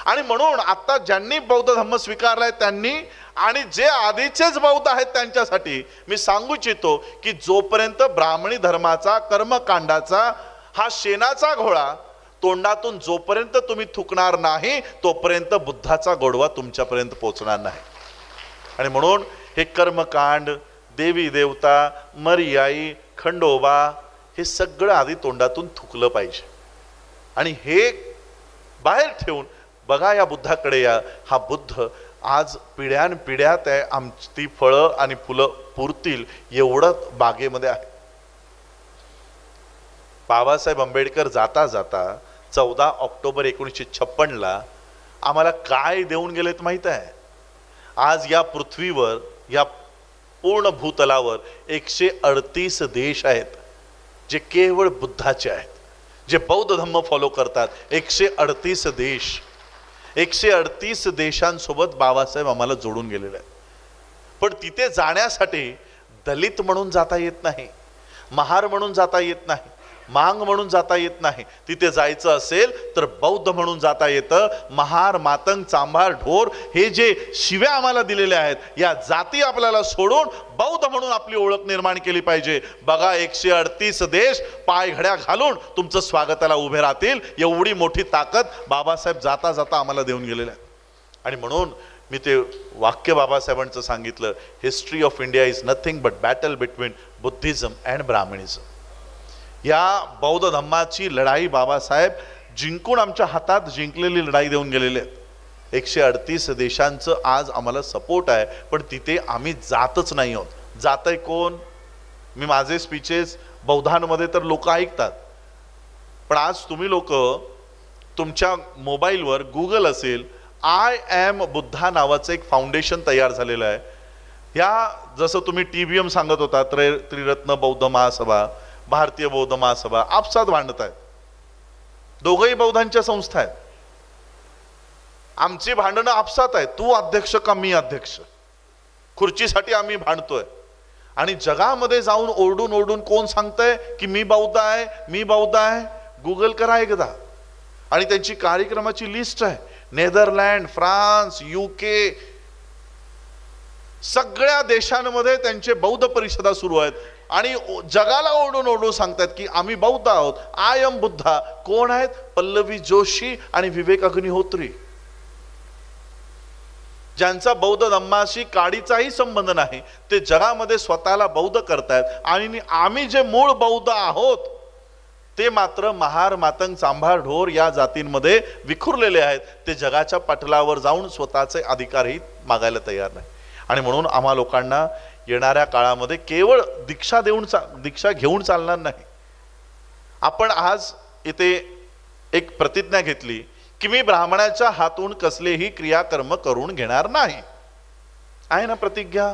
आणि म्हणून आता ज्यांनी बौद्ध धर्म स्वीकारलाय त्यांनी आणि जे आधीचेच बौद्ध आहेत त्यांच्यासाठी मी सांगू इच्छितो की जोपर्यंत ब्राह्मणी धर्माचा कर्मकांडाचा हा शेणाचा घोळा तोंडातून जोपर्यंत तुम्ही थुकणार नाही तोपर्यंत बुद्धाचा गोडवा तुमच्यापर्यंत पोहोचणार नाही. आणि म्हणून हे कर्मकांड, देवी देवता, मर्याई, खंडोबा हे सगळं आधी तोंडातून थुकलं पाहिजे. आणि हे बाहेर ठेवून बघा या बुद्धाकडे या. हा बुद्ध आज पिढ्यानपिढ्या त्या ती फळं आणि फुलं पुरतील एवढं बागेमध्ये आहे. बाबासाहेब आंबेडकर जाता जाता 14 ऑक्टोबर 1956 आम्हाला काय देऊन गेलेत माहित आहे. आज या पृथ्वीवर, या पूर्ण भूतलावर 138 देश आहेत जे केवळ बुद्धाचे आहेत, जे बौद्ध धर्म फॉलो करतात. 138 देश, 138 देशांसोबत बाबासाहेब आम्हाला जोडून गेलेले आहेत. पण तिथे जाण्यासाठी दलित म्हणून जाता येत नाही, महार म्हणून जाता येत नाही, मांग म्हणून जाता येत नाही. तिथे जायचं असेल तर बौद्ध म्हणून जाता येतं. महार, मातंग, चांभार, ढोर हे जे शिव्या आम्हाला दिलेल्या आहेत या जाती आपल्याला सोडून बौद्ध म्हणून आपली ओळख निर्माण केली पाहिजे. बघा 138 देश पायघड्या घालून तुमचं स्वागताला उभे राहतील एवढी मोठी ताकद बाबासाहेब जाता जाता आम्हाला देऊन गेलेल्या आहेत. आणि म्हणून मी ते वाक्य बाबासाहेबांचं सांगितलं, history of India is nothing but battle between Buddhism and Brahmanism. या बौद्ध धम्माची लढाई बाबासाहेब जिंकून आमच्या हातात जिंकलेली लढाई देऊन गेलेले आहेत. 138 देशांचं आज आम्हाला सपोर्ट आहे, पण तिथे आम्ही जातच नाही आहोत. जातंय कोण? मी माझे स्पीचेस बौद्धांमध्ये तर लोक ऐकतात, पण आज तुम्ही लोक तुमच्या मोबाईलवर गुगल असेल, आय एम बुद्धा नावाचं एक फाउंडेशन तयार झालेलं आहे. या जसं तुम्ही TBM सांगत होता, त्रिरत्न बौद्ध महासभा, भारतीय बौद्ध महासभा आपसात भांडत आहेत. दोघंही बौद्धांच्या संस्था आहेत. आमची भांडणं आपसात आहेत. तू अध्यक्ष का मी अध्यक्ष, खुर्चीसाठी आम्ही भांडतोय. आणि जगामध्ये जाऊन ओरडून ओरडून कोण सांगतंय की मी बौद्ध आहे, मी बौद्ध आहे? गुगल करा एकदा, आणि त्यांची कार्यक्रमाची लिस्ट आहे. नेदरलँड, फ्रान्स, UK सगळ्या देशांमध्ये त्यांचे बौद्ध परिषदा सुरू आहेत. आणि जगाला ओरडून ओरडून सांगतात की आम्ही बौद्ध आहोत, आय एम बुद्धा. कोण आहेत? पल्लवी जोशी आणि विवेक अग्निहोत्री, ज्यांचा बौद्ध धम्माशी काडीचाही संबंध नाही. ते जगामध्ये स्वतःला बौद्ध करतायत. आणि आम्ही जे मूळ बौद्ध आहोत ते मात्र महार, मातंग, चांभार, ढोर या जातींमध्ये विखुरलेले आहेत. ते जगाच्या पटलावर जाऊन स्वतःचे अधिकारही मागायला तयार नाही. आणि म्हणून आम्हा लोकांना येणाऱ्या काळामध्ये केवळ दीक्षा घेऊन चालणार नाही. आपण आज इथे एक प्रतिज्ञा घेतली की मी ब्राह्मणाच्या हातून कसलेही क्रियाकर्म करून घेणार नाही. आहे ना प्रतिज्ञा?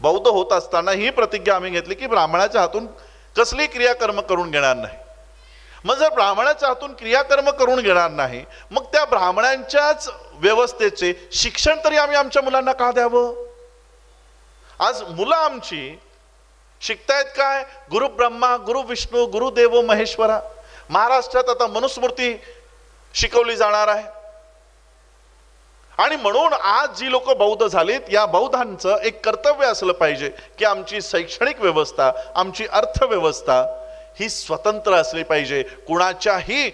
बौद्ध होत असताना ही प्रतिज्ञा आम्ही घेतली की ब्राह्मणाच्या हातून कसली क्रियाकर्म करून घेणार नाही. मग जर ब्राह्मणाच्या हातून क्रियाकर्म करून घेणार नाही, मग त्या ब्राह्मणांच्याच व्यवस्थेचे शिक्षण तरी आम्ही आमच्या मुलांना का द्यावं? आज मुलं आमची शिकतायत काय? गुरु ब्रह्मा, गुरु विष्णू, गुरुदेव महेश्वरा. महाराष्ट्रात आता मनुस्मृती शिकवली जाणार आहे. आणि म्हणून आज जी लोक बौद्ध झालीत, या बौद्धांचं एक कर्तव्य असलं पाहिजे की आमची शैक्षणिक व्यवस्था, आमची अर्थव्यवस्था ही स्वतंत्र असली पाहिजे. कुणाच्याही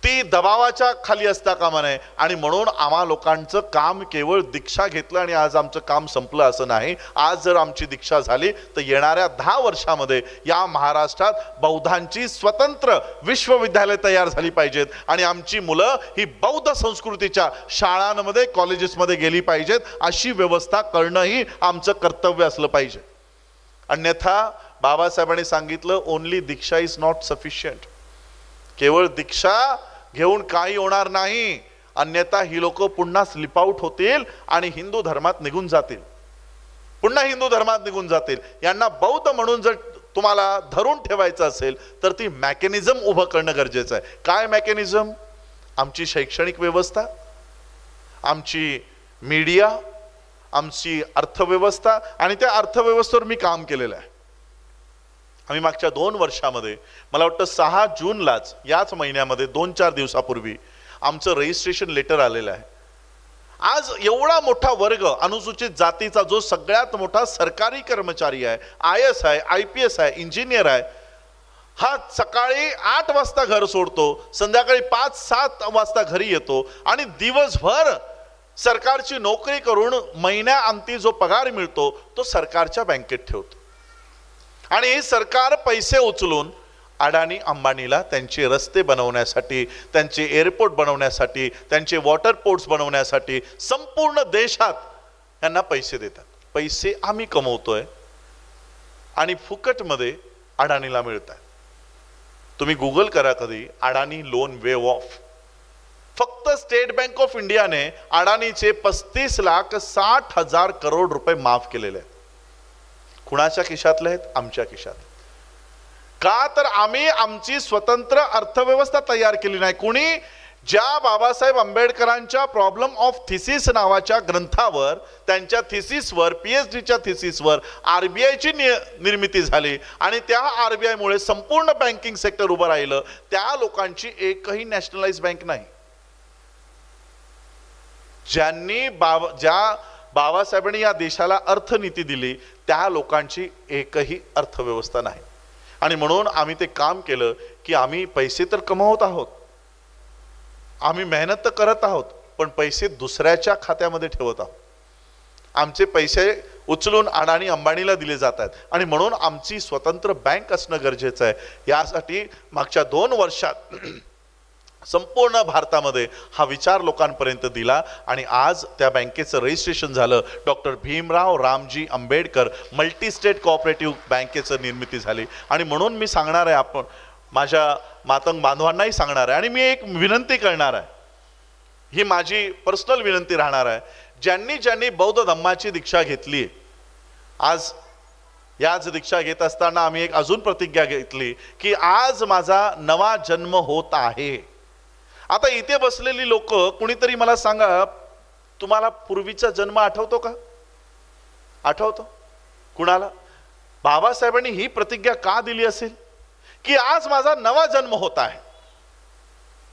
ती दबावाच्या खाली असता कामा नये. आणि म्हणून आम्हा लोकांचं काम केवळ दीक्षा घेतलं आणि आज आमचं काम संपलं असं नाही. आज जर आमची दीक्षा झाली तर येणाऱ्या 10 वर्षामध्ये या महाराष्ट्रात बौद्धांची स्वतंत्र विश्वविद्यालय तयार झाली पाहिजेत. आणि आमची मुलं ही बौद्ध संस्कृतीच्या शाळांमध्ये, कॉलेजेसमध्ये गेली पाहिजेत. अशी व्यवस्था करणंही आमचं कर्तव्य असलं पाहिजे. अन्यथा बाबासाहेबांनी सांगितलं, only Diksha is not sufficient. केवळ दीक्षा घेऊन काही होणार नाही. अन्यथा ही लोक पुन्हा स्लिप आउट होतील आणि हिंदू धर्मात निघून जातील, पुन्हा हिंदू धर्मात निघून जातील. यांना बौद्ध म्हणून जर तुम्हाला धरून ठेवायचं असेल तर ती मेकॅनिझम उभं करणं गरजेचं आहे. काय मेकॅनिझम? आमची शैक्षणिक व्यवस्था, आमची मीडिया, आमची अर्थव्यवस्था. आणि त्या अर्थव्यवस्थेवर मी काम केलेलं आहे. आम्ही मागच्या 2 वर्षामध्ये, मला वाटतं 6 जूनलाच, याच महिन्यामध्ये 2-4 दिवसापूर्वी आमचं रजिस्ट्रेशन लेटर आलेलं आहे. आज एवढा मोठा वर्ग अनुसूचित जातीचा, जो सगळ्यात मोठा सरकारी कर्मचारी आहे, IAS आहे, IPS आहे, इंजिनियर आहे, हा सकाळी 8 वाजता घर सोडतो, संध्याकाळी 5-7 वाजता घरी येतो आणि दिवसभर सरकारची नोकरी करून महिन्याअंती जो पगार मिळतो तो सरकारच्या बँकेत ठेवतो. आणि सरकार पैसे उचलून अडाणी अंबानीला त्यांचे रस्ते बनवण्यासाठी, त्यांचे एअरपोर्ट बनवण्यासाठी, त्यांचे वॉटर पोर्ट्स बनवण्यासाठी संपूर्ण देशात यांना पैसे देतात. पैसे आम्ही कमवतोय आणि फुकटमध्ये अडाणीला मिळतात. तुम्ही गुगल करा कधी, अडाणी लोन वेव ऑफ. फक्त स्टेट बँक ऑफ इंडियाने अडाणीचे 35,60,000 करोड रुपये माफ केलेले आहेत. कुणाच्या खिशातले आहेत? आमच्या खिशात. का तर आम्ही आमची स्वतंत्र अर्थव्यवस्था तयार केली नाही. कुणी? ज्या बाबासाहेब आंबेडकरांच्या प्रॉब्लेम ऑफ थिसिस नावाच्या ग्रंथावर, त्यांच्या थिसिसवर, PhDच्या थिसिसवर RBIची निर्मिती झाली आणि त्या RBI मुळे संपूर्ण बँकिंग सेक्टर उभं राहिलं. त्या लोकांची एकही नॅशनलाइज बँक नाही. ज्या बाबासाहेबांनी या देशाला अर्थनीती दिली, त्या लोकांची एकही अर्थव्यवस्था नाही. आणि म्हणून आम्ही ते काम केलं की आम्ही पैसे तर कमवत आहोत, आम्ही मेहनत तर करत आहोत, पण पैसे दुसऱ्याच्या खात्यामध्ये ठेवत आहोत. आमचे पैसे उचलून अडाणी अंबानीला दिले जात आहेत. आणि म्हणून आमची स्वतंत्र बँक असणं गरजेचं आहे. यासाठी मागच्या 2 वर्षात संपूर्ण भारतामध्ये हा विचार लोकांपर्यंत दिला आणि आज त्या बँकेचं रजिस्ट्रेशन झालं. Doctor Bhimrao Ramji Ambedkar multi state cooperative बँकेचं निर्मिती झाली. आणि म्हणून मी सांगणार आहे, माझ्या मातंग बांधवांनाही सांगणार आहे आणि मी एक विनंती करणार आहे, ही माझी पर्सनल विनंती राहणार आहे, ज्यांनी ज्यांनी बौद्ध धम्माची दीक्षा घेतली, आज याच दीक्षा घेत असताना आम्ही एक अजून प्रतिज्ञा घेतली की आज माझा नवा जन्म होत आहे. आता इथे बसलेली लोक, कुणीतरी मला सांगा, तुम्हाला पूर्वीचा जन्म आठवतो का? आठवतो कुणाला? बाबासाहेबांनी ही प्रतिज्ञा का दिली असेल की आज माझा नवा जन्म होत आहे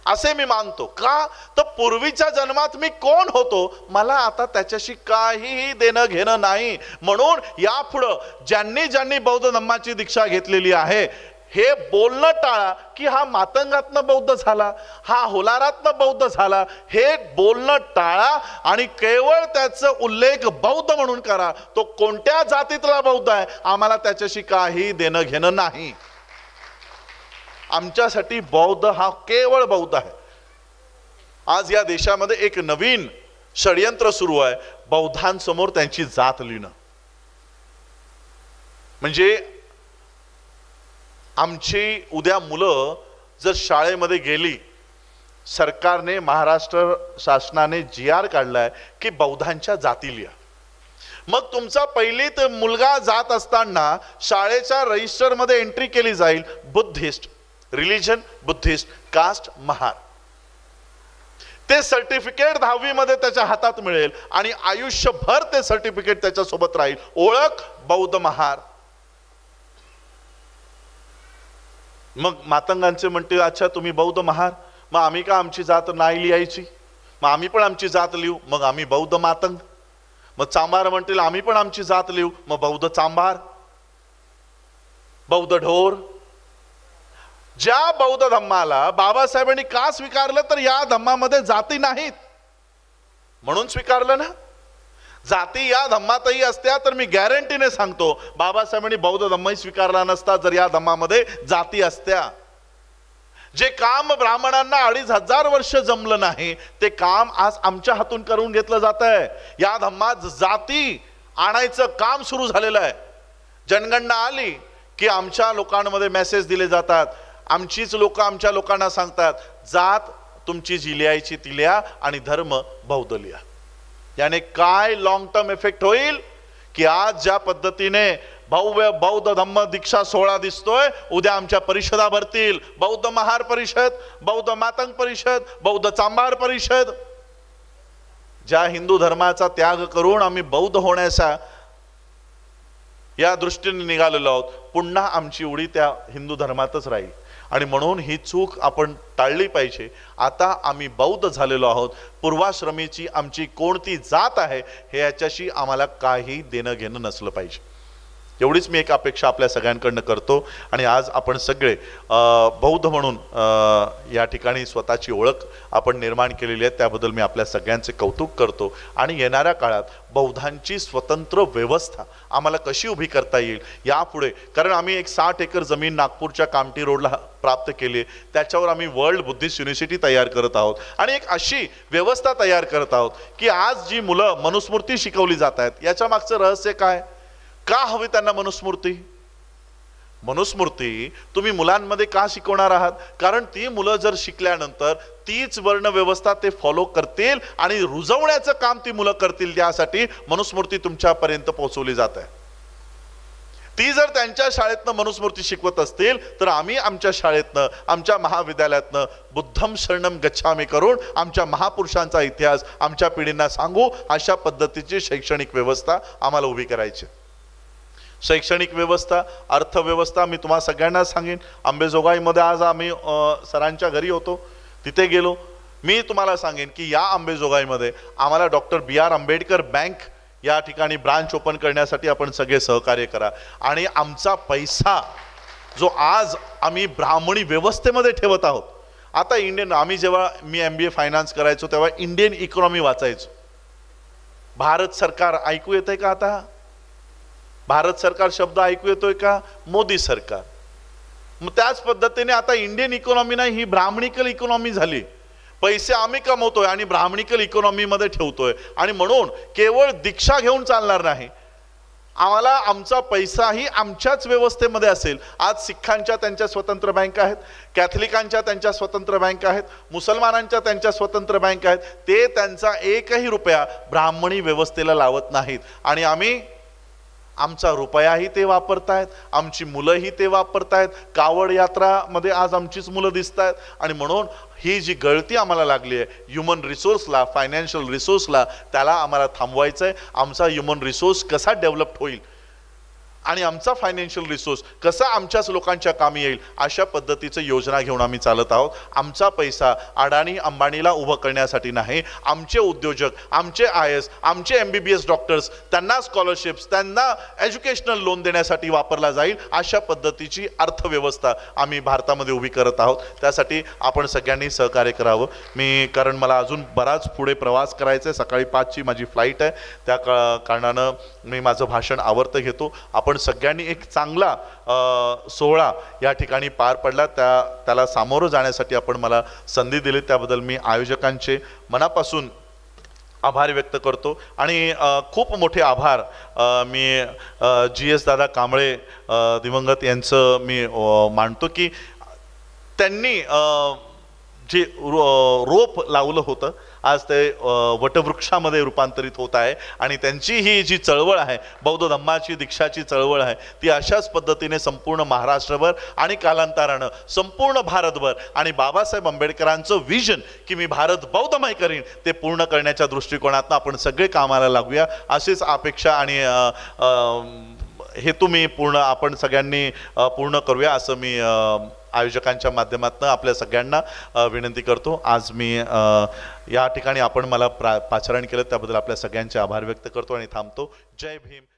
असे मी मानतो. का तर पूर्वीच्या जन्मात मी कोण होतो मला आता त्याच्याशी काहीही देणं घेणं नाही. म्हणून यापुढं ज्यांनी ज्यांनी बौद्ध धम्माची दीक्षा घेतलेली आहे, हे बोलणं टाळा की हा मातंगातनं बौद्ध झाला, हा होलारातनं बौद्ध झाला. हे बोलणं टाळा आणि केवळ त्याचा उल्लेख बौद्ध म्हणून करा. तो कोणत्या जातीतला बौद्ध आहे आम्हाला त्याच्याशी काही देणं घेणं नाही. आमच्यासाठी बौद्ध हा केवळ बौद्ध आहे. आज या देशामध्ये एक नवीन षडयंत्र सुरू आहे, बौद्धांसमोर त्यांची जात लिहिणं. म्हणजे आमची उद्या मुलं जर शाळेमध्ये गेली, सरकारने, महाराष्ट्र शासनाने GR काढलाय की बौद्धांच्या जाती लिहा. मग तुमचा पहिलीत मुलगा जात असताना शाळेच्या रजिस्टर मध्ये एंट्री केली जाईल Buddhist, religion Buddhist, caste Mahar. ते सर्टिफिकेट 10वी मध्ये त्याच्या हातात मिळेल आणि आयुष्यभर ते सर्टिफिकेट त्याच्या सोबत राहील, ओळख बौद्ध महार. मग मातंगांचे म्हणते अच्छा तुम्ही बौद्ध महार, मग आम्ही का आमची जात नाही लिहायची? मग आम्ही पण आमची जात लिहू, मग आम्ही बौद्ध मातंग. मग चांभार म्हणतील आम्ही पण आमची जात लिहू, मग बौद्ध चांभार, बौद्ध ढोर. ज्या बौद्ध धम्माला बाबासाहेबांनी का स्वीकारलं तर या धम्मामध्ये जाती नाहीत म्हणून स्वीकारलं ना. जाती या धम्मातही असत्या तर मी गॅरंटीने सांगतो बाबासाहेबांनी बौद्ध धम्मही स्वीकारला नसता जर या धम्मामध्ये जाती असत्या. जे काम ब्राह्मणांना 2500 वर्ष जमलं नाही ते काम आज आमच्या हातून करून घेतलं जात आहे. या धम्मात जाती आणायचं काम सुरू झालेलं आहे. जनगणना आली की आमच्या लोकांमध्ये मेसेज दिले जातात, आमचीच लोक आमच्या लोकांना सांगतात जात तुमची जी लिहायची ती लिहा आणि धर्म बौद्ध लिहा. याने काय लॉंग टर्म इफेक्ट होईल की आज ज्या पद्धतीने भव्य बौद्ध धम्म दीक्षा सोहळा दिसतोय, उद्या आमच्या परिषदा भरतील, बौद्ध महार परिषद, बौद्ध मातंग परिषद, बौद्ध चांभार परिषद. ज्या हिंदू धर्माचा त्याग करून आम्ही बौद्ध होण्याचा या दृष्टीने निघालेलो आहोत, पुन्हा आमची उडी त्या हिंदू धर्मातच राहील. आणि म्हणून ही चूक आपण टाळली पाहिजे. आता आम्ही बौद्ध झालेलो आहोत, पूर्वाश्रमीची आमची कोणती जात आहे हे याच्याशी आम्हाला काही देणं घेणं नसलं पाहिजे. एवढीच मी एक अपेक्षा आपल्या सगळ्यांकडनं करतो. आणि आज आपण सगळे बौद्ध म्हणून या ठिकाणी स्वतःची ओळख आपण निर्माण केलेली आहे, त्याबद्दल मी आपल्या सगळ्यांचे कौतुक करतो. आणि येणाऱ्या काळात बौद्धांची स्वतंत्र व्यवस्था आम्हाला कशी उभी करता येईल यापुढे, कारण आम्ही एक 60 एकर जमीन नागपूरच्या कामठी रोडला प्राप्त केली, त्याच्यावर आम्ही वर्ल्ड बुद्धिस्ट युनिव्हर्सिटी तयार करत आहोत आणि एक अशी व्यवस्था तयार करत आहोत की आज जी मुलं मनुस्मृती शिकवली जात आहेत याच्या मागचं रहस्य काय? का हवी त्यांना मनुस्मृती? मनुस्मृती तुम्ही मुलांमध्ये का शिकवणार आहात? कारण ती मुलं जर शिकल्यानंतर तीच वर्ण व्यवस्था ते फॉलो करतील आणि रुजवण्याचं काम ती मुलं करतील. त्यासाठी मनुस्मृती तुमच्यापर्यंत पोहोचवली जात आहे. ती जर त्यांच्या शाळेतनं मनुस्मृती शिकवत असतील तर आम्ही आमच्या शाळेतनं, आमच्या महाविद्यालयातनं बुद्धम शरणम गच्छामी करून आमच्या महापुरुषांचा इतिहास आमच्या पिढींना सांगू. अशा पद्धतीची शैक्षणिक व्यवस्था आम्हाला उभी करायची. शैक्षणिक व्यवस्था, अर्थव्यवस्था मी तुम्हाला सगळ्यांना सांगेन. अंबेजोगाईमध्ये आज आम्ही सरांच्या घरी होतो, तिथे गेलो. मी तुम्हाला सांगेन की या अंबेजोगाईमध्ये आम्हाला डॉक्टर BR आंबेडकर बँक या ठिकाणी ब्रांच ओपन करण्यासाठी आपण सगळे सहकार्य करा. आणि आमचा पैसा जो आज आम्ही ब्राह्मणी व्यवस्थेमध्ये ठेवत आहोत, आता आम्ही जेव्हा मी MBA फायनान्स करायचो तेव्हा इंडियन इकॉनॉमी वाचायचो. भारत सरकार ऐकू येतंय का? आता भारत सरकार शब्द ऐकू येतोय का? मोदी सरकार. मग त्याच पद्धतीने आता इंडियन इकॉनॉमी नाही, ही ब्राह्मणिकल इकॉनॉमी झाली. पैसे आम्ही कमवतोय आणि ब्राह्मणिकल इकॉनॉमी मध्ये ठेवतोय. आणि म्हणून केवळ दीक्षा घेऊन चालणार नाही, आम्हाला आमचा पैसाही आमच्याच व्यवस्थेमध्ये असेल. आज सिखांच्या त्यांच्या स्वतंत्र बँका आहेत, कॅथलिकांच्या त्यांच्या स्वतंत्र बँका आहेत, मुसलमानांच्या त्यांच्या स्वतंत्र बँका आहेत. ते त्यांचा एकही रुपया ब्राह्मणी व्यवस्थेला लावत नाहीत आणि आम्ही आमचा रुपयाही ते वापरतायत, आमची मुलंही ते वापरतायत. कावड यात्रामध्ये आज आमचीच मुलं दिसत आहेत. आणि म्हणून ही जी गळती आम्हाला लागली आहे ह्युमन रिसोर्सला, फायनान्शियल रिसोर्सला, त्याला आम्हाला थांबवायचं आहे. आमचा ह्युमन रिसोर्स कसा डेव्हलप होईल आणि आमचा फायनान्शियल रिसोर्स कसा आमच्याच लोकांच्या कामी येईल, अशा पद्धतीचं योजना घेऊन आम्ही चालत आहोत. आमचा पैसा अडाणी अंबानीला उभं करण्यासाठी नाही. आमचे उद्योजक, आमचे IAS, आमचे MBBS डॉक्टर्स, त्यांना स्कॉलरशिप्स, त्यांना एज्युकेशनल लोन देण्यासाठी वापरला जाईल, अशा पद्धतीची अर्थव्यवस्था आम्ही भारतामध्ये उभी करत आहोत. त्यासाठी आपण सगळ्यांनी सहकार्य करावं. कारण मला अजून बराच पुढे प्रवास करायचा आहे. सकाळी 5ची माझी फ्लाईट आहे. त्या कारणानं मी माझं भाषण आवर्त घेतो. आपण सगळ्यांनी एक चांगला सोहळा या ठिकाणी पार पडला, त्याला सामोरं जाण्यासाठी आपण मला संधी दिली, त्याबद्दल मी आयोजकांचे मनापासून आभार व्यक्त करतो. आणि खूप मोठे आभार मी GS दादा कांबळे दिवंगत यांचं मी मानतो की त्यांनी जे रोप लावलं होतं आज ते वटवृक्षामध्ये रूपांतरित होत आहे. आणि त्यांची ही जी चळवळ आहे, बौद्ध धम्माची दीक्षाची चळवळ आहे, ती अशाच पद्धतीने संपूर्ण महाराष्ट्रभर आणि कालांतरानं संपूर्ण भारतभर आणि बाबासाहेब आंबेडकरांचं विजन की मी भारत बौद्धमय करीन, ते पूर्ण करण्याच्या दृष्टिकोनातून आपण सगळे कामाला लागूया, अशीच अपेक्षा आणि हेतू मी आपण सगळ्यांनी पूर्ण करूया, असं मी आयोजकांच्या माध्यमातून आपल्या सगळ्यांना विनंती करतो. आज मी या ठिकाणी आपण मला पाचारण केलं त्याबद्दल आपल्या सगळ्यांचे आभार व्यक्त करतो आणि थांबतो. जय भीम.